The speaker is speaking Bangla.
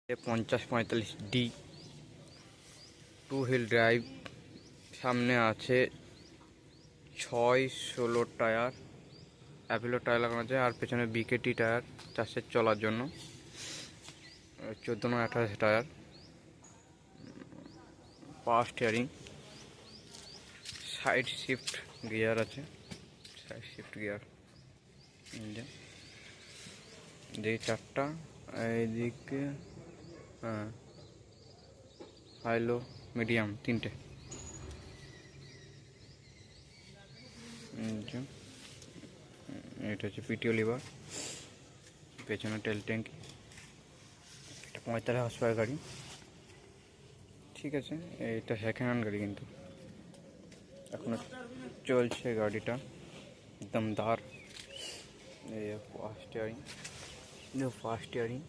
5045D 2 wheel drive. সামনে আছে 6-16 টায়ার, অ্যাপেলো টায়ার লাগানো আছে, আর পেছনে বিকেটি টায়ার চাষের চলার জন্য। 14-28 tyre, power steering, side shift gear আছে, সাইড শিফট গিয়ার। এদিকে 4টা, এইদিকে হাই লো মিডিয়াম 3টে। এটা হচ্ছে পিটিও লিভার, পেছনে তেল ট্যাঙ্কি। এটা 45 হর্স পাওয়ার গাড়ি, ঠিক আছে। এটা সেকেন্ড হ্যান্ড গাড়ি, কিন্তু এখনো চলছে গাড়িটা, দমদার। এই ফাস্ট স্টিয়ারিং, ফাস্ট স্টিয়ারিং।